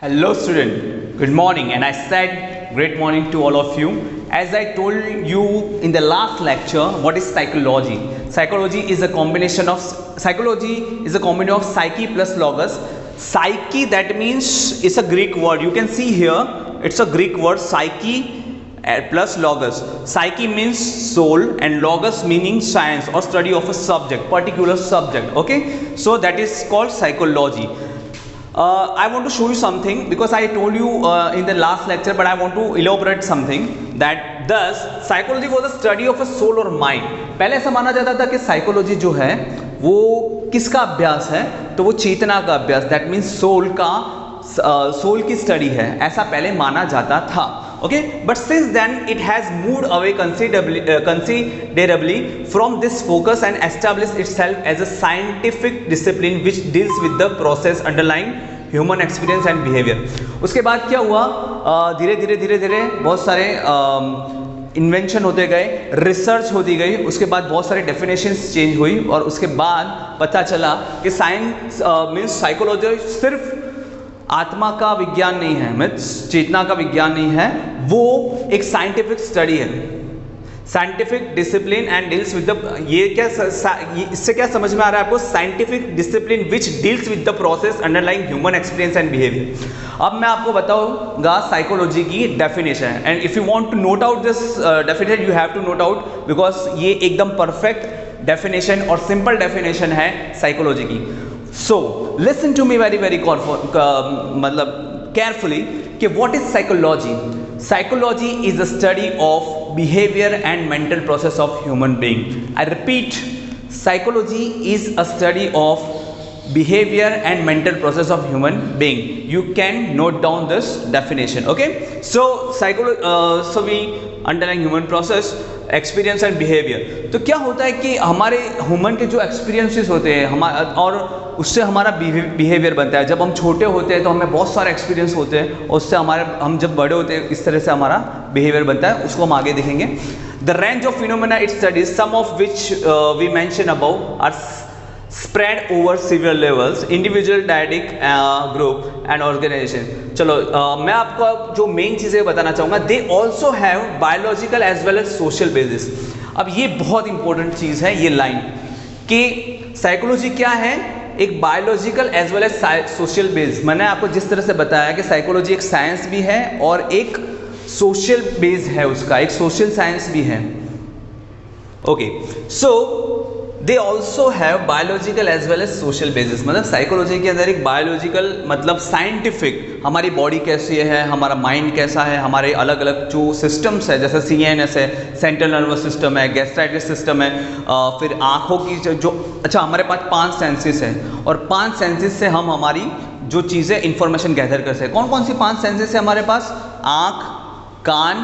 Hello student, good morning, and I said great morning to all of you. As I told you in the last lecture, what is psychology? Psychology is a combination of psyche plus logos. Psyche, that means it's a Greek word. You can see here, it's a Greek word, psyche plus logos. Psyche means soul and logos meaning science or study of a subject, particular subject. Okay, so that is called psychology. I want to show you something because I told you in the last lecture, but I want to elaborate something that thus psychology was the study of a soul or mind. पहले ऐसा माना जाता था कि psychology जो है वो किसका अभ्यास है, तो वो चेतना का अभ्यास, दैट मीन्स सोल की स्टडी है, ऐसा पहले माना जाता था. Okay, but since then it has moved away considerably from this focus and established itself as a scientific discipline which deals with the process underlying human experience and behavior. उसके बाद क्या हुआ, धीरे धीरे बहुत सारे इन्वेंशन होते गए, रिसर्च होती गई, उसके बाद बहुत सारे डेफिनेशंस चेंज हुई और उसके बाद पता चला कि साइंस मीन्स साइकोलॉजी सिर्फ आत्मा का विज्ञान नहीं है, मीन्स चेतना का विज्ञान नहीं है, वो एक साइंटिफिक स्टडी है, scientific discipline and deals with the, ये क्या इससे क्या समझ में आ रहा है आपको, scientific discipline which deals with the process underlying human experience and behaviour. अब मैं आपको बताऊंगा साइकोलॉजी की definition, and if you want to note out this definition you have to note out, because ये एकदम परफेक्ट डेफिनेशन और simple definition है psychology की. So listen to me very मतलब carefully कि what is psychology? Psychology is the study of behavior and mental process of human being. I repeat, psychology is a study of behavior and mental process of human being. You can note down this definition. Okay, so so we underlying human process, experience and behaviour. तो क्या होता है कि हमारे human के जो experiences होते हैं और उससे हमारा बिहेवियर बनता है. जब हम छोटे होते हैं तो हमें बहुत सारे एक्सपीरियंस होते हैं और उससे हम जब बड़े होते हैं इस तरह से हमारा बिहेवियर बनता है, उसको हम आगे देखेंगे. The range of phenomena it studies, some of which we mention above are spread over several levels, individual, dyadic, group and organization. चलो मैं आपको जो मेन चीज़ें बताना चाहूँगा, they also have biological as well as social basis. अब ये बहुत इंपॉर्टेंट चीज़ है ये लाइन कि साइकोलॉजी क्या है, एक biological as well as social base. मैंने आपको जिस तरह से बताया कि साइकोलॉजी एक साइंस भी है और एक सोशल बेस है, उसका एक सोशल साइंस भी है. Okay, so they also have biological as well as social basis. मतलब साइकोलॉजी के अंदर एक बायोलॉजिकल मतलब साइंटिफिक, हमारी बॉडी कैसी है, हमारा माइंड कैसा है, हमारे अलग अलग जो सिस्टम्स है, जैसे CNS है, सेंट्रल नर्वस सिस्टम है, गैस्ट्राइटिस सिस्टम है, फिर आँखों की जो अच्छा हमारे पास 5 सेंसेस हैं और 5 सेंसेस से हम हमारी जो चीज़ें इंफॉर्मेशन गैदर कर सकते हैं. कौन कौन सी 5 सेंसेस है हमारे पास? आँख, कान,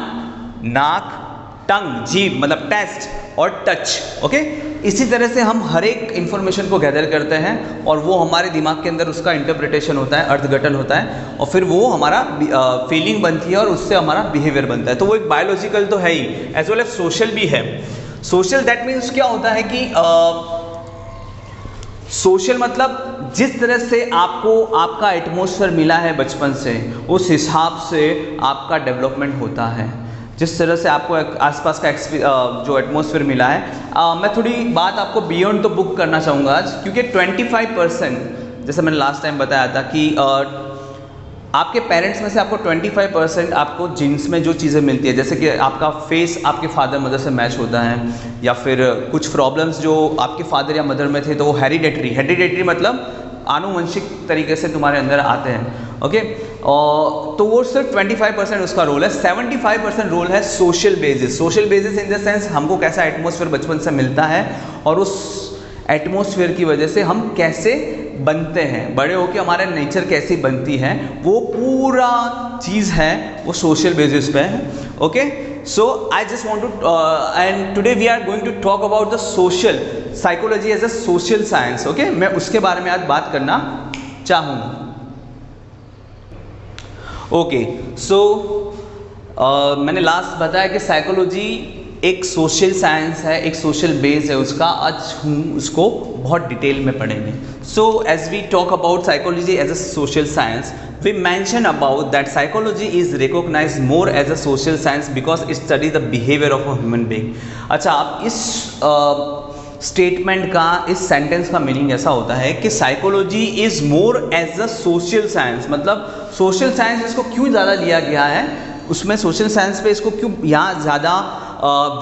नाक, टंग, जीभ मतलब टेस्ट और टच. ओके, इसी तरह से हम हर एक इंफॉर्मेशन को गैदर करते हैं और वो हमारे दिमाग के अंदर उसका इंटरप्रिटेशन होता है, अर्थघटन होता है और फिर वो हमारा फीलिंग बनती है और उससे हमारा बिहेवियर बनता है. तो वो एक बायोलॉजिकल तो है ही, एज वेल एज सोशल भी है. सोशल दैट मीन्स क्या होता है कि सोशल मतलब जिस तरह से आपको आपका एटमॉस्फेयर मिला है बचपन से, उस हिसाब से आपका डेवलपमेंट होता है. जिस तरह से आपको आसपास का जो एटमॉस्फेयर मिला है. मैं थोड़ी बात आपको बियॉन्ड द बुक करना चाहूँगा आज, क्योंकि 25% जैसे मैंने लास्ट टाइम बताया था कि आपके पेरेंट्स में से आपको 25% आपको जीन्स में जो चीज़ें मिलती है, जैसे कि आपका फेस आपके फादर मदर से मैच होता है, या फिर कुछ प्रॉब्लम्स जो आपके फादर या मदर में थे तो वो हेरिडेटरी मतलब आनुवंशिक तरीके से तुम्हारे अंदर आते हैं. ओके, तो वो सिर्फ 25% उसका रोल है. 75% रोल है social basis. Social basis in the sense हमको कैसा एटमॉस्फेयर बचपन से मिलता है और उस एटमॉस्फेयर की वजह से हम कैसे बनते हैं, बड़े होकर हमारा नेचर कैसी बनती है, वो पूरा चीज़ है वो सोशल बेसिस पे है. Okay, so I just want to and today we are going to talk about the social psychology as a social science. Okay, मैं उसके बारे में आज बात करना चाहूँगा. ओके, सो मैंने लास्ट बताया कि साइकोलॉजी एक सोशल साइंस है, एक सोशल बेस है उसका. आज हम उसको बहुत डिटेल में पढ़ेंगे. So as we talk about psychology as a social science, we mentioned about that psychology is recognized more as a social science because it studies the behavior of a human being. अच्छा, आप इस statement का, इस sentence का meaning ऐसा होता है कि psychology is more as a social science, मतलब सोशल साइंस इसको क्यों ज़्यादा लिया गया है, उसमें सोशल साइंस पे इसको क्यों यहाँ ज़्यादा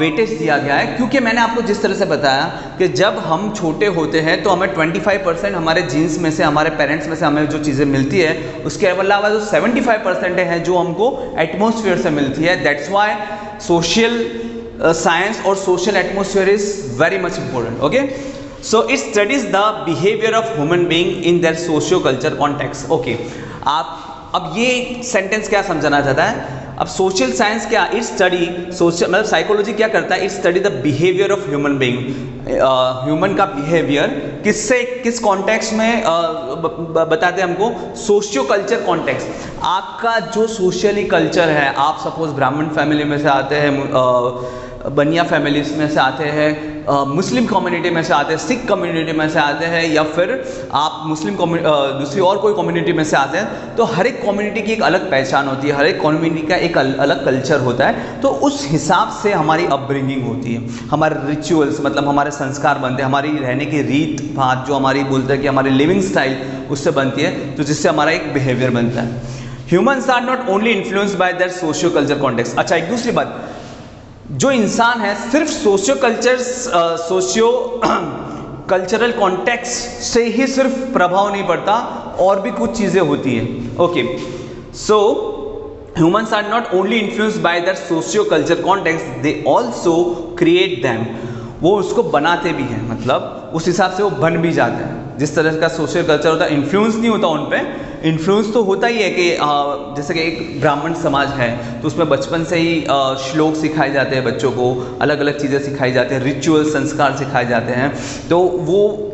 वेटेज दिया गया है, क्योंकि मैंने आपको जिस तरह से बताया कि जब हम छोटे होते हैं तो हमें 25% हमारे जीन्स में से, हमारे पेरेंट्स में से हमें जो चीज़ें मिलती है, उसके अलावा जो 75% है जो हमको एटमॉस्फेयर से मिलती है. दैट्स वाई सोशल साइंस और social atmosphere is very much important. Okay, so it studies the behaviour of human being in their socio culture context. Okay, आप अब ये सेंटेंस क्या समझाना चाहता है? अब सोशल साइंस क्या, इट स्टडी सोशल, मतलब साइकोलॉजी क्या करता है? It study the behaviour of human being. Human का बिहेवियर किससे, किस कॉन्टेक्स्ट में बताते हैं हमको? Socio culture context. आपका जो सोशली कल्चर है, आप सपोज ब्राह्मण फैमिली में से आते हैं, बनिया फैमिलीज में से आते हैं, मुस्लिम कम्युनिटी में से आते हैं, सिख कम्युनिटी में से आते हैं, या फिर आप मुस्लिम दूसरी और कोई कम्युनिटी में से आते हैं, तो हर एक कम्युनिटी की एक अलग पहचान होती है, हर एक कम्युनिटी का एक अलग कल्चर होता है. तो उस हिसाब से हमारी अपब्रिंगिंग होती है, हमारे रिचुअल्स, मतलब हमारे संस्कार बनते हैं, हमारी रहने की रीत बात जो हमारी बोलते हैं कि हमारी लिविंग स्टाइल उससे बनती है, तो जिससे हमारा एक बिहेवियर बनता है. Humans are not only influenced by their socio culture context. अच्छा, एक दूसरी बात, जो इंसान है सिर्फ सोशियो कल्चरल कॉन्टेक्स्ट से ही सिर्फ प्रभाव नहीं पड़ता, और भी कुछ चीज़ें होती हैं. Okay, so humans are not only influenced by their socio culture context, they also create them. वो उसको बनाते भी हैं, मतलब उस हिसाब से वो बन भी जाते हैं. जिस तरह का सोशल कल्चर होता है, इन्फ्लुएंस नहीं होता उन पे, इन्फ्लुएंस तो होता ही है कि जैसे कि एक ब्राह्मण समाज है तो उसमें बचपन से ही श्लोक सिखाए जाते हैं बच्चों को, अलग अलग चीज़ें सिखाई जाती हैं, रिचुअल संस्कार सिखाए जाते हैं, तो वो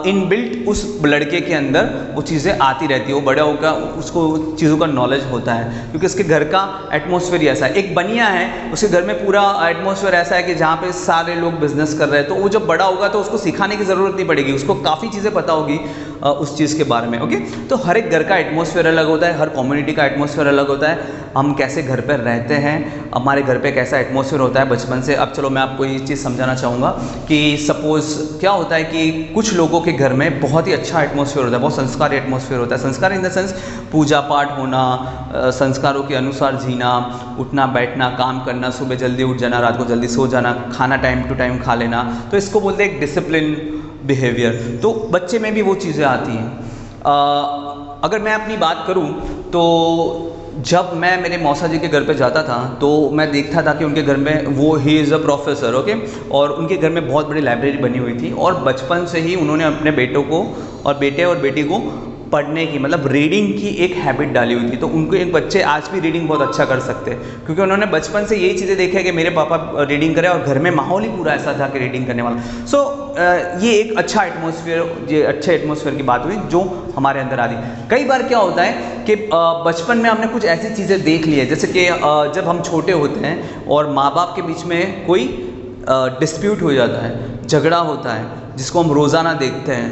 इनबिल्ट उस लड़के के अंदर वो चीज़ें आती रहती है. वो बड़ा होकर उसको चीज़ों का नॉलेज होता है, क्योंकि उसके घर का एटमॉस्फेयर ऐसा है. एक बनिया है, उसके घर में पूरा एटमॉस्फेयर ऐसा है कि जहाँ पे सारे लोग बिजनेस कर रहे हैं, तो वो जब बड़ा होगा तो उसको सिखाने की ज़रूरत नहीं पड़ेगी, उसको काफ़ी चीज़ें पता होगी उस चीज़ के बारे में. ओके, तो हर एक घर का एटमॉस्फेयर अलग होता है, हर कम्युनिटी का एटमॉस्फेयर अलग होता है, हम कैसे घर पर रहते हैं, हमारे घर पे कैसा एटमॉस्फेयर होता है बचपन से. अब चलो मैं आपको ये चीज़ समझाना चाहूँगा कि सपोज़ क्या होता है कि कुछ लोगों के घर में बहुत ही अच्छा एटमॉस्फेयर होता है, बहुत संस्कारी एटमॉस्फेयर होता है. संस्कार इन द सेंस पूजा पाठ होना, संस्कारों के अनुसार जीना, उठना बैठना, काम करना, सुबह जल्दी उठ जाना, रात को जल्दी सो जाना, खाना टाइम टू टाइम खा लेना, तो इसको बोलते हैं एक डिसिप्लिन बिहेवियर. तो बच्चे में भी वो चीज़ें आती हैं. अगर मैं अपनी बात करूं तो जब मैं मेरे मौसा जी के घर पे जाता था तो मैं देखता था कि उनके घर में वो he is a professor. Okay, और उनके घर में बहुत बड़ी लाइब्रेरी बनी हुई थी, और बचपन से ही उन्होंने अपने बेटों को और बेटे और बेटी को पढ़ने की, मतलब रीडिंग की एक हैबिट डाली हुई थी. तो उनको एक बच्चे आज भी रीडिंग बहुत अच्छा कर सकते हैं, क्योंकि उन्होंने बचपन से यही चीज़ें देखी है कि मेरे पापा रीडिंग करें, और घर में माहौल ही पूरा ऐसा था कि रीडिंग करने वाला. सो ये एक अच्छा एटमॉस्फेयर, ये अच्छे एटमॉस्फेयर की बात हुई जो हमारे अंदर आ रही. कई बार क्या होता है कि बचपन में हमने कुछ ऐसी चीज़ें देख ली है, जैसे कि जब हम छोटे होते हैं और माँ बाप के बीच में कोई डिस्प्यूट हो जाता है, झगड़ा होता है, जिसको हम रोज़ाना देखते हैं.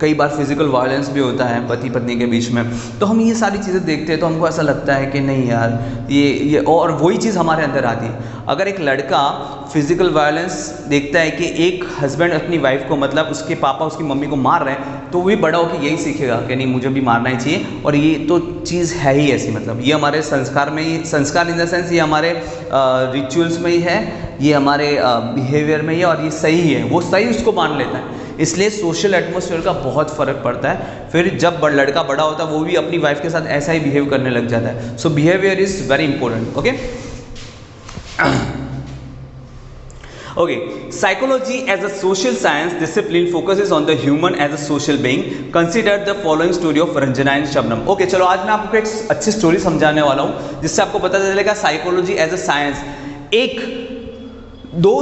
कई बार फिजिकल वायलेंस भी होता है पति पत्नी के बीच में. तो हम ये सारी चीज़ें देखते हैं तो हमको ऐसा लगता है कि नहीं यार, ये और वही चीज़ हमारे अंदर आती है. अगर एक लड़का फिजिकल वायलेंस देखता है कि एक हस्बैंड अपनी वाइफ को, मतलब उसके पापा उसकी मम्मी को मार रहे हैं, तो वो भी बड़ा होकर यही सीखेगा कि नहीं, मुझे भी मारना ही चाहिए, और ये तो चीज़ है ही ऐसी. मतलब ये हमारे संस्कार में ही, संस्कार इन द सेंस ये हमारे रिचुअल्स में ही है, ये हमारे बिहेवियर में ही है, और ये सही है, वो सही उसको मान लेता है. इसलिए सोशल एटमॉस्फेयर का बहुत फ़र्क पड़ता है. फिर जब लड़का बड़ा होता है वो भी अपनी वाइफ के साथ ऐसा ही बिहेव करने लग जाता है. So behaviour is very important. Okay, Okay, psychology as a social science discipline focuses on the human as a social being. Consider the following story of Ranjana and Shabnam. Okay, चलो आज मैं आपको एक अच्छी स्टोरी समझाने वाला हूँ जिससे आपको पता चलेगा साइकोलॉजी एज अ साइंस. एक दो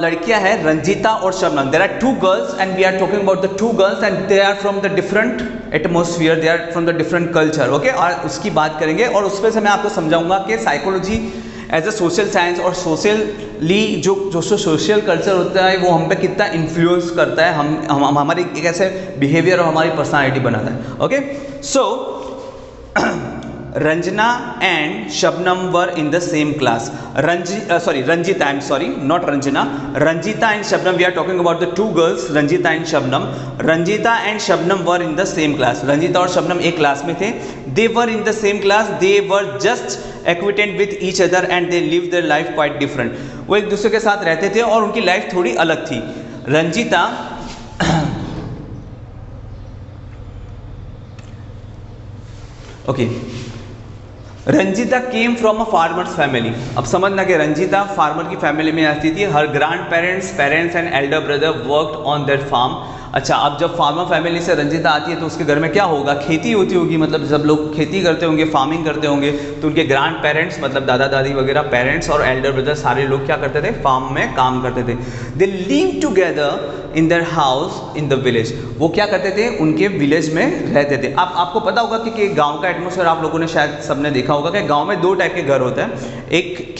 लड़कियां हैं, रंजीता और Shabnam. There are two girls and we are talking about the two girls and they are from the different atmosphere, they are from the different culture. Okay, और उसकी बात करेंगे, और उस पर से मैं आपको समझाऊंगा कि psychology as a social science और सोशली जो सोशल कल्चर होता है वो हम पे कितना इन्फ्लुएंस करता है, हम हमारी कैसे बिहेवियर और हमारी पर्सनालिटी बनाता है. Okay, so Ranjana and Shabnam were in the same class. Ranjita, I'm sorry, not Ranjana. Ranjita and Shabnam, we are talking about the two girls, Ranjita and Shabnam. Ranjita and Shabnam were in the same class. Ranjita और Shabnam एक class में थे. They were in the same class. They were just acquainted with each other and they lived their life quite different. वो एक दूसरे के साथ रहते थे और उनकी लाइफ थोड़ी अलग थी. Ranjita Ranjita came from a farmers family. अब समझना कि रंजीता फार्मर की फैमिली में आती थी. Her grandparents and elder brother worked on their farm. अच्छा, अब जब फार्मर फैमिली से रंजीता आती है तो उसके घर में क्या होगा, खेती होती होगी. मतलब जब लोग खेती करते होंगे, फार्मिंग करते होंगे, तो उनके ग्रैंड पेरेंट्स मतलब दादा दादी वगैरह पेरेंट्स और एल्डर ब्रदर सारे लोग क्या करते थे, फार्म में काम करते थे. दे live together in their house in the village. वो क्या करते थे, उनके विलेज में रहते थे. अब आपको पता होगा कि गांव का एटमोसफेयर आप लोगों ने शायद सबने देखा होगा कि गांव में दो टाइप के घर होते हैं. एक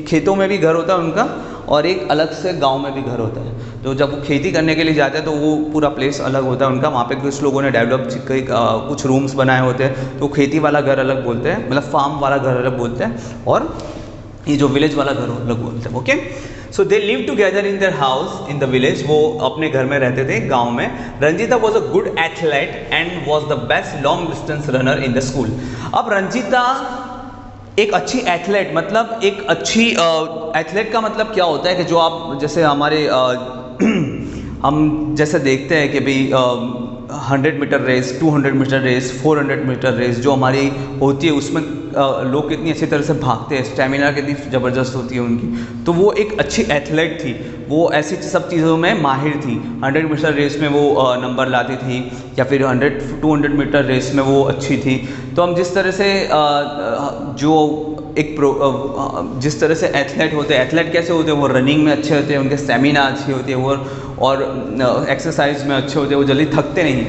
खेतों में भी घर होता है उनका और एक अलग से गांव में भी घर होता है. तो जब वो खेती करने के लिए जाते हैं तो वो पूरा प्लेस अलग होता है उनका. वहाँ पे कुछ लोगों ने डेवलप कुछ रूम्स बनाए होते हैं, तो खेती वाला घर अलग बोलते हैं, मतलब फार्म वाला घर अलग बोलते हैं, और ये जो विलेज वाला घर अलग बोलते हैं. Okay, so they live together in their house in the village. वो अपने घर में रहते थे गांव में. Ranjita was a good athlete and was the best long distance runner in the school. अब रंजीता एक अच्छी एथलेट, मतलब एक अच्छी एथलेट का मतलब क्या होता है कि जो आप जैसे हमारे हम जैसे देखते हैं कि भाई 100 metre race, 200 metre race, 400 metre race जो हमारी होती है उसमें लोग कितनी अच्छी तरह से भागते हैं, स्टेमिना कितनी ज़बरदस्त होती है उनकी. तो वो एक अच्छी एथलेट थी. वो ऐसी सब चीज़ों में माहिर थी. 100 मीटर रेस में वो नंबर लाती थी, या फिर 200 मीटर रेस में वो अच्छी थी. तो हम जिस तरह से जो जिस तरह से एथलेट होते हैं, एथलेट कैसे होते हैं, वो रनिंग में अच्छे होते हैं, उनके स्टेमिना अच्छी होती है, वो और एक्सरसाइज में अच्छे होते हैं, वो जल्दी थकते नहीं.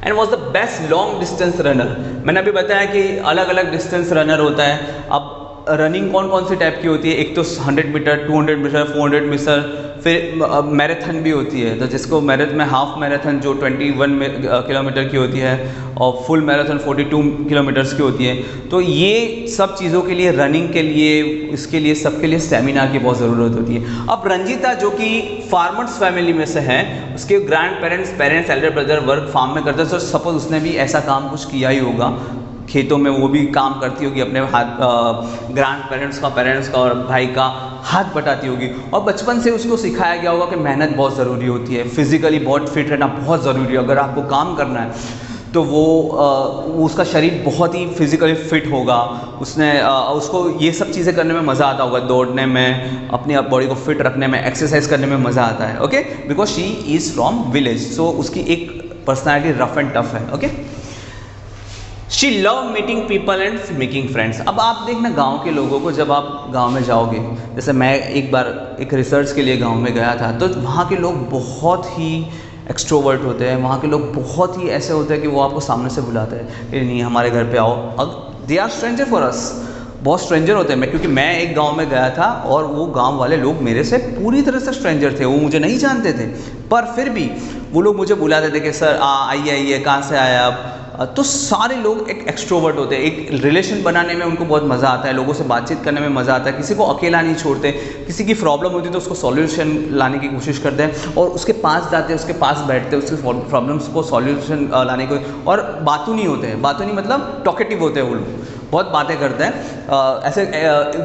And was the best long distance runner. मैंने अभी बताया कि अलग अलग डिस्टेंस रनर होता है. अब रनिंग कौन कौन सी टाइप की होती है, एक तो 100 मीटर, 200 मीटर, 400 मीटर, फिर मैराथन भी होती है. तो जिसको मैराथन में हाफ मैराथन जो 21 किलोमीटर की होती है और फुल मैराथन 42 किलोमीटर्स की होती है. तो ये सब चीज़ों के लिए, रनिंग के लिए, इसके लिए, सबके लिए स्टेमिना की बहुत ज़रूरत होती है. अब रंजीता जो कि फार्मर्स फैमिली में से है, उसके grand parents elder brother work farm में करते हैं. तो सपोज उसने भी ऐसा काम कुछ किया ही होगा, खेतों में वो भी काम करती होगी, अपने हाथ ग्रैंड पेरेंट्स का और भाई का हाथ बटाती होगी. और बचपन से उसको सिखाया गया होगा कि मेहनत बहुत ज़रूरी होती है, फिजिकली बहुत फिट रहना बहुत ज़रूरी है. अगर आपको काम करना है तो वो उसका शरीर बहुत ही फिजिकली फिट होगा. उसको ये सब चीज़ें करने में मज़ा आता होगा, दौड़ने में, अपनी बॉडी को फिट रखने में, एक्सरसाइज करने में मज़ा आता है. Okay, because she is from village, so उसकी एक पर्सनैलिटी रफ एंड टफ है. Okay, she love meeting people and making friends. अब आप देखना गांव के लोगों को, जब आप गांव में जाओगे, जैसे मैं एक बार एक रिसर्च के लिए गांव में गया था, तो वहाँ के लोग बहुत ही एक्सट्रोवर्ट होते हैं. वहाँ के लोग बहुत ही ऐसे होते हैं कि वो आपको सामने से बुलाते हैं कि नहीं हमारे घर पे आओ. अब they are stranger for us, बहुत स्ट्रेंजर होते हैं. क्योंकि मैं एक गांव में गया था और वो गांव वाले लोग मेरे से पूरी तरह से स्ट्रेंजर थे. वो मुझे नहीं जानते थे, पर फिर भी वो लोग मुझे बुलाते थे कि सर आइए, कहाँ से आए आप. तो सारे लोग एक एक्सट्रोवर्ट होते हैं. एक रिलेशन बनाने में उनको बहुत मज़ा आता है, लोगों से बातचीत करने में मज़ा आता है, किसी को अकेला नहीं छोड़ते. किसी की प्रॉब्लम होती है तो उसको सॉल्यूशन लाने की कोशिश करते हैं और उसके पास जाते हैं, उसके पास बैठते हैं, उसके प्रॉब्लम्स को सॉल्यूशन लाने को. और बातू नहीं होते हैं, बातू नहीं मतलब टॉकेटिव होते हैं वो लोग, बहुत बातें करते हैं. ऐसे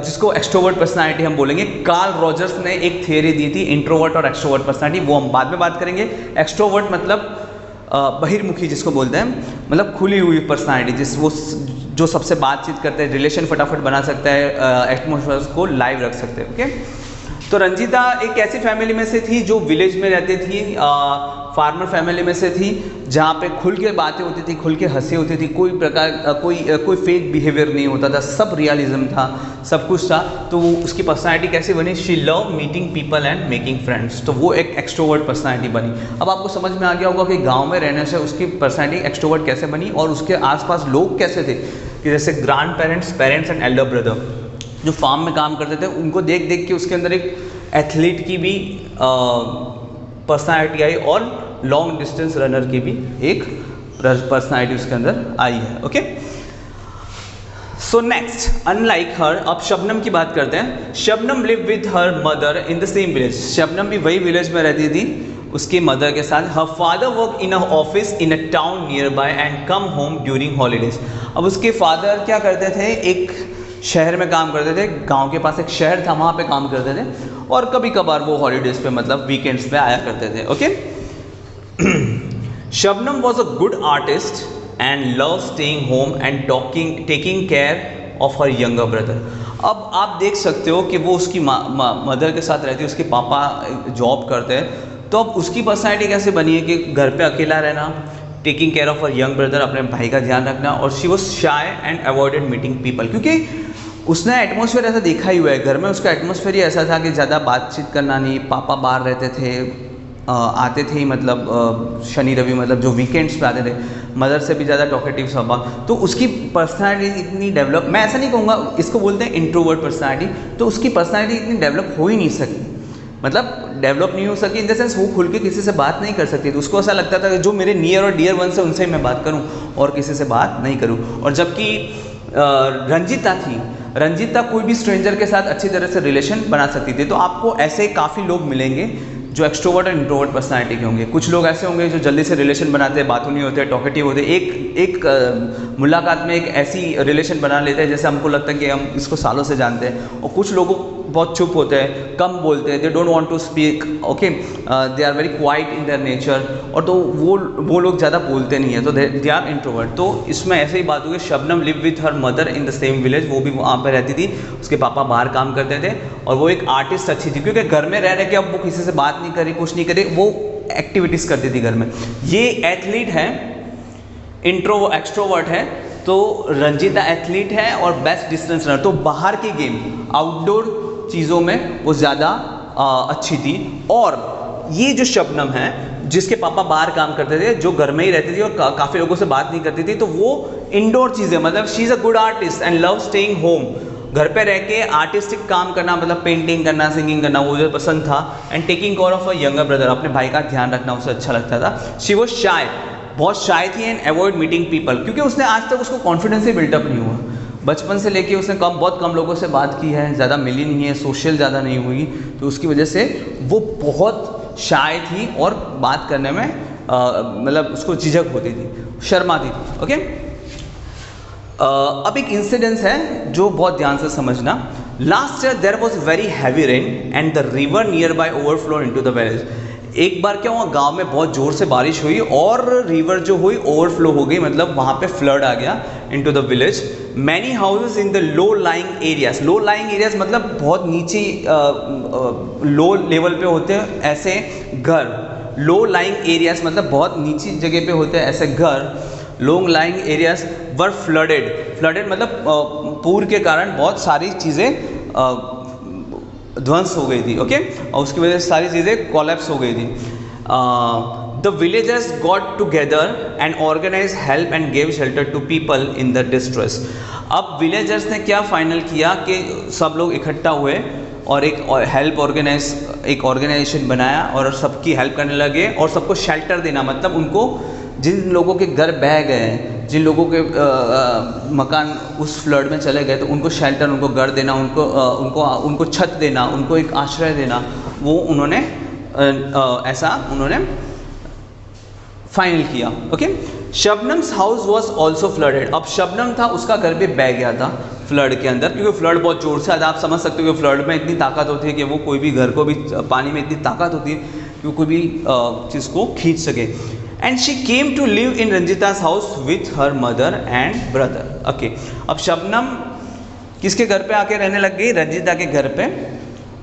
जिसको एक्सट्रोवर्ट पर्सनालिटी हम बोलेंगे. कार्ल रॉजर्स ने एक थियरी दी थी इंट्रोवर्ट और एक्सट्रोवर्ट पर्सनालिटी, वो हम बाद में बात करेंगे. एक्सट्रोवर्ट मतलब बहिर्मुखी जिसको बोलते हैं, मतलब खुली हुई पर्सनालिटी, जो सबसे बातचीत करते हैं, रिलेशन फटाफट बना सकता है, एटमोसफेयर को लाइव रख सकते हैं. ओके, तो रंजीता एक ऐसी फैमिली में से थी जो विलेज में रहती थी, फार्मर फैमिली में से थी, जहाँ पे खुल के बातें होती थी, खुल के हंसी होती थी, कोई प्रकार कोई फेक बिहेवियर नहीं होता था, सब रियलिज्म था, सब कुछ था. तो वो उसकी पर्सनालिटी कैसे बनी? She love meeting people and making friends. तो वो एक एक्सट्रोवर्ट पर्सनालिटी बनी. अब आपको समझ में आ गया होगा कि गाँव में रहने से उसकी पर्सनालिटी एक्सट्रोवर्ट कैसे बनी और उसके आसपास लोग कैसे थे, कि जैसे grand parents and elder brother जो फार्म में काम करते थे, उनको देख देख के उसके अंदर एक एथलीट की भी पर्सनालिटी आई और लॉन्ग डिस्टेंस रनर की भी एक पर्सनालिटी उसके अंदर आई है। ओके, सो नेक्स्ट, अनलाइक हर, अब शबनम की बात करते हैं। Shabnam live with her mother in the same village. Shabnam भी वही विलेज में रहती थी उसकी मदर के साथ। Her father work in a office in a town near by and come home during holidays. अब उसके फादर क्या करते थे, एक शहर में काम करते थे, गांव के पास एक शहर था, वहाँ पे काम करते थे, और कभी कभार वो हॉलीडेज पे मतलब वीकेंड्स पे आया करते थे। Okay, Shabnam was a good artist and love staying home and taking care of her younger brother. अब आप देख सकते हो कि वो उसकी मदर के साथ रहती है, उसके पापा जॉब करते हैं, तो अब उसकी पर्सनैलिटी कैसे बनी है कि घर पे अकेला रहना, taking care of her young brother, अपने भाई का ध्यान रखना, और she was shy and avoided meeting people, क्योंकि उसने एटमॉस्फेयर ऐसा देखा ही हुआ है, घर में उसका एटमॉस्फेयर ही ऐसा था कि ज़्यादा बातचीत करना नहीं, पापा बाहर रहते थे, आते थे ही मतलब शनि रवि मतलब जो वीकेंड्स पे आते थे, मदर से भी ज़्यादा टॉकेटिव स्वभाव, तो उसकी पर्सनालिटी इतनी डेवलप, मैं ऐसा नहीं कहूँगा, इसको बोलते हैं इंट्रोवर्ट पर्सनालिटी, तो उसकी पर्सनालिटी इतनी डेवलप हो ही नहीं सकी, मतलब डेवलप नहीं हो सकी इन द सेंस वो खुल के किसी से बात नहीं कर सकती थी। उसको ऐसा लगता था कि जो मेरे नियर और डियर वन से उनसे ही मैं बात करूं और किसी से बात नहीं करूं। और जबकि रंजीता थी, रंजीता कोई भी स्ट्रेंजर के साथ अच्छी तरह से रिलेशन बना सकती थी। तो आपको ऐसे काफ़ी लोग मिलेंगे जो एक्सट्रोवर्ट और इंट्रोवर्ट पर्सनालिटी के होंगे। कुछ लोग ऐसे होंगे जो जल्दी से रिलेशन बनाते हैं, बातों नहीं होते, टॉकेटिव होते, एक मुलाकात में एक ऐसी रिलेशन बना लेते हैं जैसे हमको लगता है कि हम इसको सालों से जानते हैं। और कुछ लोगों बहुत चुप होते हैं, कम बोलते हैं, they don't want to speak, okay, they are very quiet in their nature, और तो वो लोग ज़्यादा बोलते नहीं है, तो दे आर इंट्रोवर्ट। तो इसमें ऐसे ही बात होगी, Shabnam live with her mother in the same village, वो भी वहाँ पर रहती थी, उसके पापा बाहर काम करते थे, और वो एक आर्टिस्ट अच्छी थी, क्योंकि घर में रह रहे के अब वो किसी से बात नहीं करी, कुछ नहीं करे, वो एक्टिविटीज़ करती थी घर में। ये एथलीट है, एक्सट्रोवर्ट है, तो रंजीता एथलीट है और बेस्ट डिस्टेंस रनर, तो बाहर की गेम, आउटडोर चीज़ों में वो ज़्यादा अच्छी थी। और ये जो शबनम है जिसके पापा बाहर काम करते थे, जो घर में ही रहती थी और काफ़ी लोगों से बात नहीं करती थी, तो वो इंडोर चीज़ें, मतलब she is a good artist and love staying home, घर पे रह के आर्टिस्टिक काम करना, मतलब पेंटिंग करना, सिंगिंग करना, वो जो पसंद था, and taking care of a younger brother, अपने भाई का ध्यान रखना उसे अच्छा लगता था। शी वॉज शाय, बहुत शाय थी, एंड अवॉइड मीटिंग पीपल, क्योंकि उसने आज तक उसको कॉन्फिडेंस ही बिल्टअप नहीं हुआ, बचपन से लेके उसने बहुत कम लोगों से बात की है, ज़्यादा मिली नहीं है, सोशल ज़्यादा नहीं हुई, तो उसकी वजह से वो बहुत शाय थी और बात करने में मतलब उसको झिझक होती थी, शर्माती थी। ओके, अब एक इंसिडेंस है जो बहुत ध्यान से समझना। Last year there was very heavy rain and the river nearby overflow into the village. एक बार क्या हुआ, गांव में बहुत ज़ोर से बारिश हुई और रिवर जो हुई ओवरफ्लो हो गई, मतलब वहाँ पे फ्लड आ गया into the village. Many houses in the low lying areas, low lying areas मतलब बहुत नीचे लो लेवल पे होते हैं ऐसे घर, लो लाइंग एरियाज मतलब बहुत नीची जगह पे होते हैं ऐसे घर, long lying areas were flooded, flooded मतलब पूर के कारण बहुत सारी चीज़ें ध्वंस हो गई थी। ओके, और उसकी वजह से सारी चीज़ें कोलैप्स हो गई थी। The villagers got together and organise help and gave shelter to people in the distress. अब विलेजर्स ने क्या फाइनल किया कि सब लोग इकट्ठा हुए और एक हेल्प एक ऑर्गेनाइजेशन बनाया और सबकी हेल्प करने लगे और सबको शेल्टर देना, मतलब उनको जिन लोगों के घर बह गए हैं, जिन लोगों के मकान उस फ्लड में चले गए, तो उनको शेल्टर, उनको घर देना, उनको छत देना, उनको एक आश्रय देना, वो उन्होंने ऐसा उन्होंने फाइनल किया। Okay, Shabnam's house was also flooded. अब शबनम था, उसका घर भी बह गया था फ्लड के अंदर, क्योंकि फ्लड बहुत जोर से आता है। आप समझ सकते हो कि फ्लड में इतनी ताकत होती है कि वो कोई भी घर को भी, पानी में इतनी ताकत होती है कि वो कोई भी चीज़ को खींच सके। And she came to live in Ranjita's house with her mother and brother. Okay, अब शबनम किसके घर पे आके रहने लग गई? रंजिता के घर पे।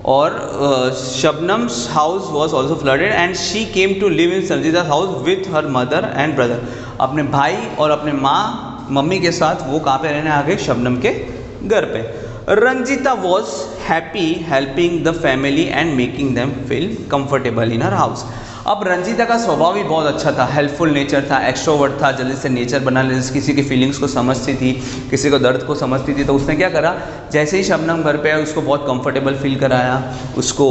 और Shabnam's house was also flooded and she came to live in Ranjita's house with her mother and brother. अपने भाई और अपने मम्मी के साथ वो कहाँ पे रहने आ गए? शबनम के घर पे। Ranjita was happy helping the family and making them feel comfortable in her house. अब रंजीता का स्वभाव भी बहुत अच्छा था, हेल्पफुल नेचर था, एक्सट्रोवर्ट था, जल्दी से नेचर बना ले, किसी की फीलिंग्स को समझती थी, किसी को दर्द को समझती थी। तो उसने क्या करा, जैसे ही शबनम घर पे आया उसको बहुत कंफर्टेबल फील कराया, उसको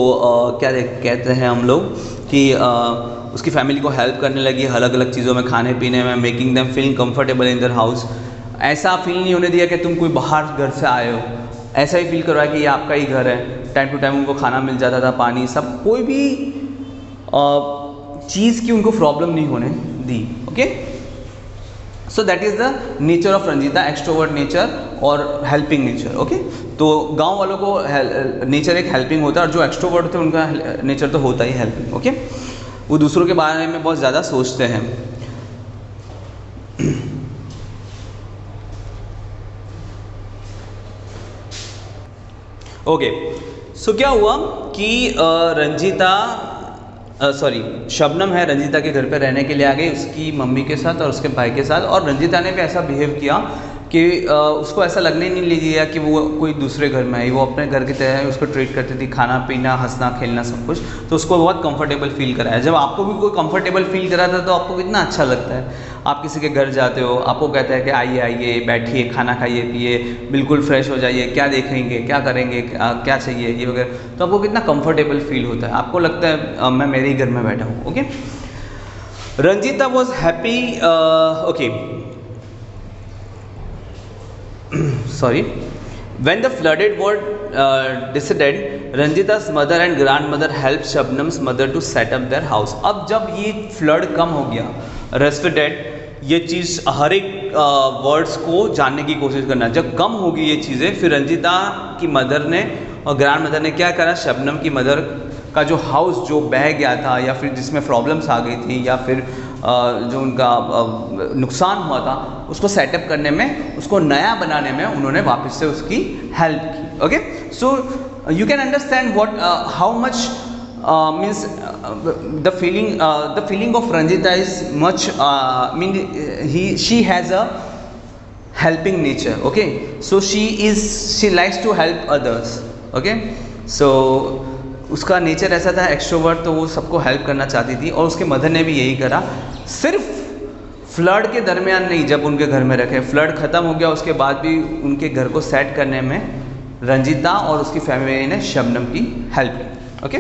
क्या कहते हैं हम लोग कि उसकी फैमिली को हेल्प करने लगी अलग अलग चीज़ों में, खाने पीने में, making them feel comfortable in their house. ऐसा फील नहीं होने दिया कि तुम कोई बाहर घर से आए हो, ऐसा ही फील करवाया कि ये आपका ही घर है। टाइम टू टाइम उनको खाना मिल जाता था, पानी, सब, कोई भी चीज़ की उनको प्रॉब्लम नहीं होने दी। Okay, so that is the nature of Ranjita, extrovert nature और हेल्पिंग नेचर। ओके, तो गांव वालों को नेचर एक हेल्पिंग होता है, और जो एक्सट्रोवर्ट होते हैं उनका नेचर तो होता ही हेल्पिंग। ओके, वो दूसरों के बारे में बहुत ज़्यादा सोचते हैं। ओके, सो क्या हुआ कि शबनम है, रंजीता के घर पे रहने के लिए आ गई उसकी मम्मी के साथ और उसके भाई के साथ। और रंजीता ने भी ऐसा बिहेव किया कि उसको ऐसा लगने नहीं लिया कि वो कोई दूसरे घर में आई, वो अपने घर की तरह उसको ट्रीट करती थी, खाना पीना, हंसना खेलना सब कुछ। तो उसको बहुत कंफर्टेबल फील कराया। जब आपको भी कोई कंफर्टेबल फील कराता है तो आपको कितना अच्छा लगता है। आप किसी के घर जाते हो, आपको कहता है कि आइए आइए, बैठिए, खाना खाइए पिए, बिल्कुल फ्रेश हो जाइए, क्या देखेंगे, क्या करेंगे, क्या चाहिए, ये वगैरह, तो आपको कितना कंफर्टेबल फील होता है, आपको लगता है मैं मेरे ही घर में बैठा हूँ। Okay, Ranjita was happy. Okay, sorry, when the flooded were decided, Ranjita's mother and grandmother helped Shabnam's mother to set up their house। अब जब ये फ्लड कम हो गया, रेस्टेडेड, ये चीज़ हर एक वर्ड्स को जानने की कोशिश करना, जब कम होगी ये चीज़ें, फिर रंजीता की मदर ने और ग्रैंड मदर ने क्या करा, शबनम की मदर का जो हाउस जो बह गया था या फिर जिसमें प्रॉब्लम्स आ गई थी या फिर जो उनका नुकसान हुआ था, उसको सेटअप करने में, उसको नया बनाने में उन्होंने वापस से उसकी हेल्प की। Okay, so you can understand what how much means the feeling of Ranjita is much she has a helping nature. Okay, so she likes to help others. Okay, so उसका नेचर ऐसा था extrovert, तो वो सबको help करना चाहती थी और उसके मदर ने भी यही करा। सिर्फ फ्लड के दरमियान नहीं, जब उनके घर में रखे, फ्लड ख़त्म हो गया उसके बाद भी उनके घर को सेट करने में रंजीता और उसकी फैमिली ने शबनम की हेल्प की। Okay,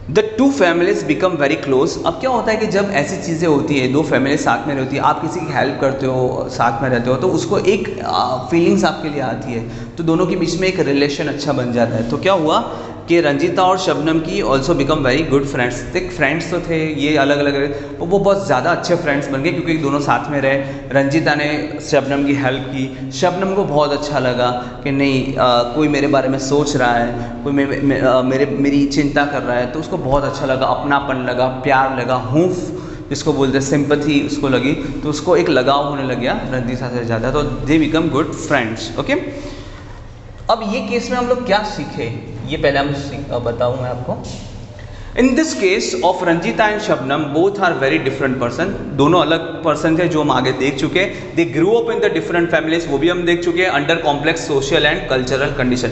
the two families become very close. अब क्या होता है कि जब ऐसी चीज़ें होती है, दो फैमिली साथ में रहती है, आप किसी की हेल्प करते हो, साथ में रहते हो, तो उसको एक फीलिंग्स आपके लिए आती है, तो दोनों के बीच में एक रिलेशन अच्छा बन जाता है। तो क्या हुआ कि रंजीता और शबनम की also become very good friends. देख, फ्रेंड्स तो थे ये अलग अलग, वो बहुत ज़्यादा अच्छे फ्रेंड्स बन गए क्योंकि दोनों साथ में रहे। रंजीता ने शबनम की हेल्प की, शबनम को बहुत अच्छा लगा कि नहीं कोई मेरे बारे में सोच रहा है, कोई मेरी चिंता कर रहा है, तो उसको बहुत अच्छा लगा, अपनापन लगा, प्यार लगा, हूँफ जिसको बोलते हैं सिंपैथी उसको लगी, तो उसको एक लगाव होने लग गया रंजीता से ज़्यादा, तो they become good friends. Okay, अब ये केस में हम लोग क्या सीखे, ये पहले हम बताऊँ मैं आपको। In this case of Ranjita and Shabnam, both are very different person, दोनों अलग पर्सन थे जो हम आगे देख चुके। They grew up in the different families, वो भी हम देख चुके हैं, under complex social and cultural condition.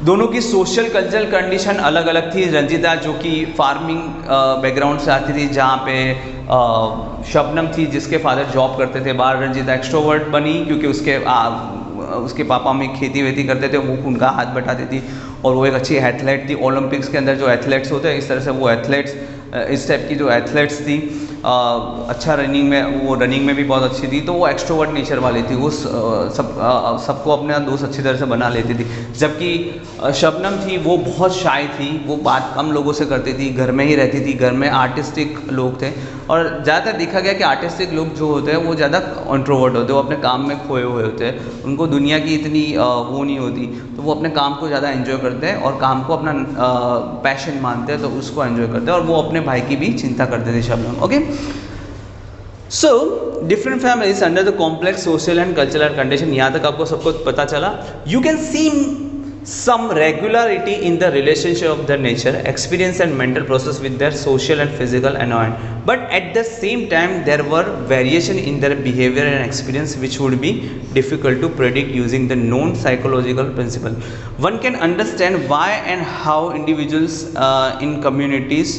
दोनों की सोशल कल्चरल कंडीशन अलग अलग थी। रंजीता जो कि फार्मिंग बैकग्राउंड से आती थी, जहाँ पे शबनम थी जिसके फादर जॉब करते थे बाहर। रंजीता एक्सट्रोवर्ट बनी क्योंकि उसके पापा में खेती वेती करते थे, वो उनका हाथ बटाती थी और वो एक अच्छी एथलेट थी। ओलंपिक्स के अंदर जो एथलेट्स होते हैं, इस तरह से वो एथलेट्स, इस टाइप की जो एथलेट्स थी, अच्छा रनिंग में भी बहुत अच्छी थी, तो वो एक्सट्रोवर्ट नेचर वाली थी, वो सबको अपने दोस्त अच्छी तरह से बना लेती थी। जबकि शबनम थी वो बहुत शाय थी, वो बात कम लोगों से करती थी, घर में ही रहती थी, घर में आर्टिस्टिक लोग थे और ज़्यादातर देखा गया कि आर्टिस्टिक लोग जो होते हैं वो ज़्यादा इंट्रोवर्ट होते हैं, वो अपने काम में खोए हुए होते हैं, उनको दुनिया की इतनी वो नहीं होती, तो वो अपने काम को ज़्यादा एंजॉय करते हैं और काम को अपना पैशन मानते हैं, तो उसको एंजॉय करते हैं और वो अपने भाई की भी चिंता करते थे Shabnam. Okay, so different families under the complex social and cultural condition, यहाँ तक आपको सबको पता चला। You can C some regularity in the relationship of their nature, experience and mental process with their social and physical environment, but at the same time there were variation in their behavior and experience which would be difficult to predict using the known psychological principle. One can understand why and how individuals in communities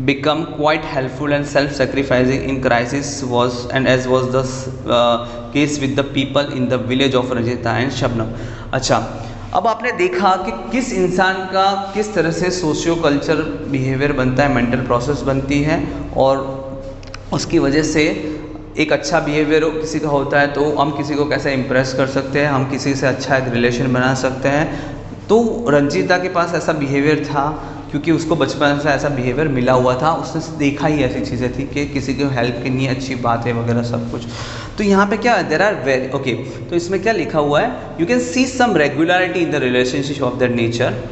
become quite helpful and self-sacrificing in crisis, as was the case with the people in the village of Ranjita and Shabnam. अच्छा, अब आपने देखा कि किस इंसान का किस तरह से सोशियो कल्चर बिहेवियर बनता है, मेंटल प्रोसेस बनती है, और उसकी वजह से एक अच्छा बिहेवियर किसी का होता है तो हम किसी को कैसे इम्प्रेस कर सकते हैं, हम किसी से अच्छा एक रिलेशन बना सकते हैं। तो रंजीता के पास ऐसा बिहेवियर था क्योंकि उसको बचपन से ऐसा बिहेवियर मिला हुआ था, उसने देखा ही ऐसी चीज़ें थी कि किसी को हेल्प करनी अच्छी बात है वगैरह सब कुछ। तो यहाँ पे क्या है, देर आर वेरी ओके, तो इसमें क्या लिखा हुआ है, you can see some regularity in the relationship of that nature,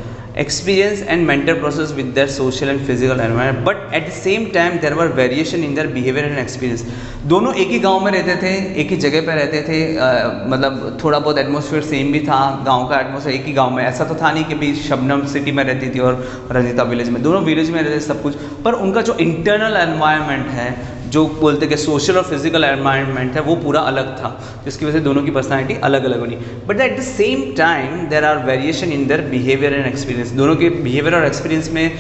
experience and mental process with their social and physical environment, but at the same time there were variation in their behavior and experience। दोनों एक ही गांव में रहते थे, एक ही जगह पे रहते थे, मतलब थोड़ा बहुत एटमॉस्फेयर सेम भी था, गांव का एटमॉस्फेयर एक ही गांव में, ऐसा तो था नहीं कि भी शबनम सिटी में रहती थी और रंजीता विलेज में, दोनों विलेज में रहते थे सब कुछ, पर उनका जो इंटरनल एनवायरनमेंट है, जो बोलते कि सोशल और फिजिकल एनवायरनमेंट है, वो पूरा अलग था, जिसकी वजह से दोनों की पर्सनालिटी अलग अलग बनी। But at the same time there are variation in their behaviour and experience. दोनों के बिहेवियर और एक्सपीरियंस में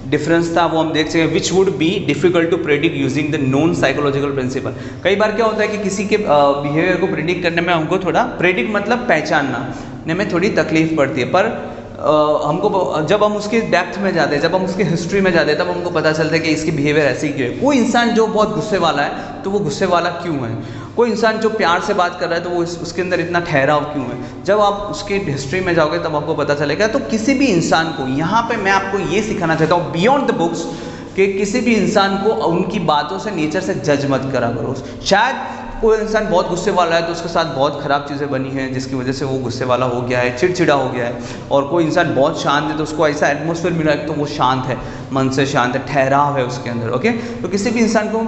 डिफरेंस था, वो हम देख सकते हैं, which would be difficult to predict using the non psychological principle. कई बार क्या होता है कि किसी के बिहेवियर को प्रेडिक्ट करने में हमको थोड़ा, प्रेडिक्ट मतलब पहचानने में थोड़ी तकलीफ पड़ती है, पर हमको जब हम उसके डेप्थ में जाते हैं, जब हम उसकी हिस्ट्री में जाते हैं, तब हमको पता चलता है कि इसकी बिहेवियर ऐसी क्यों है। कोई इंसान जो बहुत गुस्से वाला है तो वो गुस्से वाला क्यों है, कोई इंसान जो प्यार से बात कर रहा है तो वो उसके अंदर इतना ठहराव क्यों है। जब आप उसकी हिस्ट्री में जाओगे तब आपको पता चलेगा। तो किसी भी इंसान को, यहाँ पे मैं आपको ये सिखाना चाहता हूँ बियॉन्ड द बुक्स, कि किसी भी इंसान को उनकी बातों से, नेचर से जज मत करा करो। शायद कोई इंसान बहुत गुस्से वाला है तो उसके साथ बहुत ख़राब चीज़ें बनी हैं जिसकी वजह से वो गुस्से वाला हो गया है, चिड़चिड़ा हो गया है, और कोई इंसान बहुत शांत है तो उसको ऐसा एटमॉस्फेयर मिला है तो वो शांत है, मन से शांत है, ठहराव है उसके अंदर। ओके, तो किसी भी इंसान को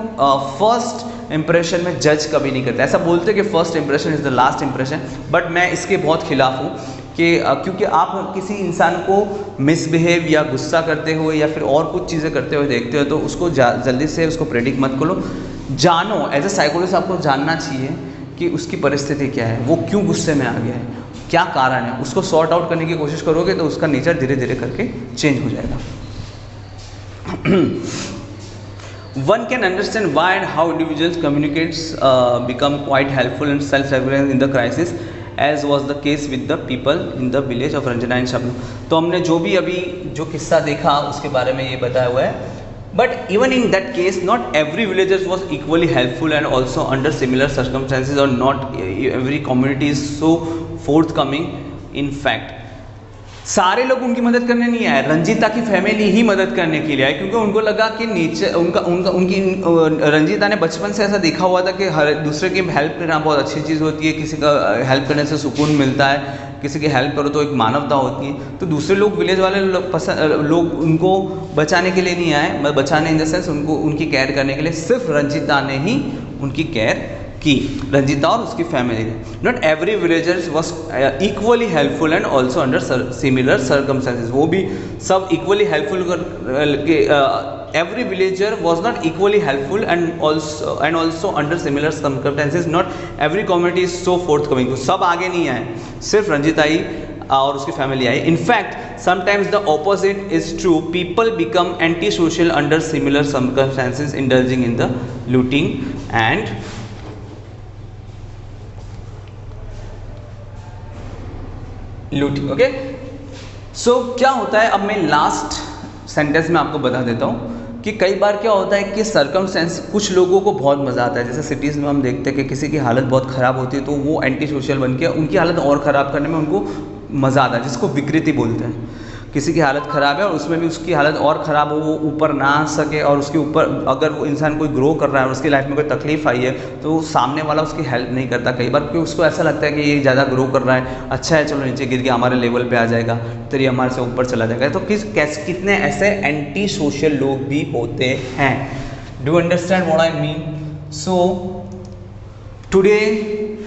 फर्स्ट इंप्रेशन में जज कभी नहीं करता। ऐसा बोलते हैं कि first impression is the last impression, but मैं इसके बहुत खिलाफ हूँ कि क्योंकि आप किसी इंसान को मिसबिहेव या गुस्सा करते हुए या फिर और कुछ चीज़ें करते हुए देखते हो तो उसको जल्दी से उसको प्रेडिक्ट मत करो। जानो, एज ए साइकोलॉजिस्ट आपको जानना चाहिए कि उसकी परिस्थिति क्या है, वो क्यों गुस्से में आ गया है, क्या कारण है, उसको सॉर्ट आउट करने की कोशिश करोगे तो उसका नेचर धीरे धीरे करके चेंज हो जाएगा। One can understand why and how individuals communicates become quite helpful and self-reliant in the crisis, as was the case with the people in the village of Ranjana and Shabnam। तो हमने जो भी अभी जो किस्सा देखा उसके बारे में ये बताया हुआ है। But even in that case, not every villager was equally helpful and also under similar circumstances, or not every community is so forthcoming। In fact, सारे लोग उनकी मदद करने नहीं आए, रंजीता की फैमिली ही मदद करने के लिए आए, क्योंकि उनको लगा कि नेचर उनकी रंजीता ने बचपन से ऐसा देखा हुआ था कि हर दूसरे की हेल्प करना बहुत अच्छी चीज़ होती है, किसी का हेल्प करने से सुकून मिलता है, किसी की हेल्प करो तो एक मानवता होती है। तो दूसरे लोग, विलेज वाले लोग उनको बचाने के लिए नहीं आए, बचाने इन द सेंस उनको, उनकी केयर करने के लिए सिर्फ रंजीता ने ही उनकी केयर की, रंजीता और उसकी फैमिली ने। Not every villagers was equally helpful and also under similar circumstances. वो भी सब equally helpful, every villager was not equally helpful and also under similar circumstances। not every community is so forthcoming। तो सब आगे नहीं आए, सिर्फ रंजीता ही और उसकी फैमिली आई। In fact sometimes the opposite is true, people become anti social under similar circumstances, indulging in the looting and looting. Okay, so क्या होता है, अब मैं लास्ट सेंटेंस में आपको बता देता हूँ कि कई बार क्या होता है कि सर्कमस्टेंस, कुछ लोगों को बहुत मज़ा आता है, जैसे सिटीज़ में हम देखते हैं कि किसी की हालत बहुत ख़राब होती है तो वो एंटी सोशल बन के उनकी हालत और ख़राब करने में उनको मज़ा आता है, जिसको विकृति बोलते हैं। किसी की हालत ख़राब है और उसमें भी उसकी हालत और ख़राब हो, वो ऊपर ना आ सके, और उसके ऊपर अगर वो इंसान कोई ग्रो कर रहा है और उसकी लाइफ में कोई तकलीफ आई है तो सामने वाला उसकी हेल्प नहीं करता कई बार, क्योंकि उसको ऐसा लगता है कि ये ज़्यादा ग्रो कर रहा है, अच्छा है चलो नीचे गिर के हमारे लेवल पे आ जाएगा, तो ये हमारे से ऊपर चला जाएगा। तो कितने ऐसे एंटी सोशल लोग भी होते हैं। Do understand what I mean? So today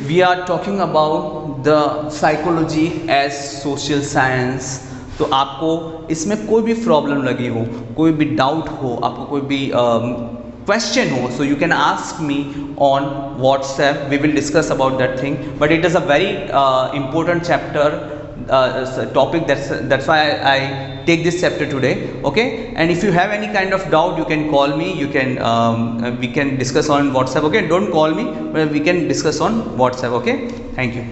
we are talking about the psychology as social science. तो आपको इसमें कोई भी प्रॉब्लम लगी हो, कोई भी डाउट हो, आपको कोई भी क्वेश्चन हो, so you can ask me on WhatsApp. We will discuss about that thing, but it is a very important chapter, topic. That's why I take this chapter today. Okay, and if you have any kind of doubt, you can call me. You can we can discuss on WhatsApp. Okay, don't call me, but we can discuss on WhatsApp. Okay, thank you.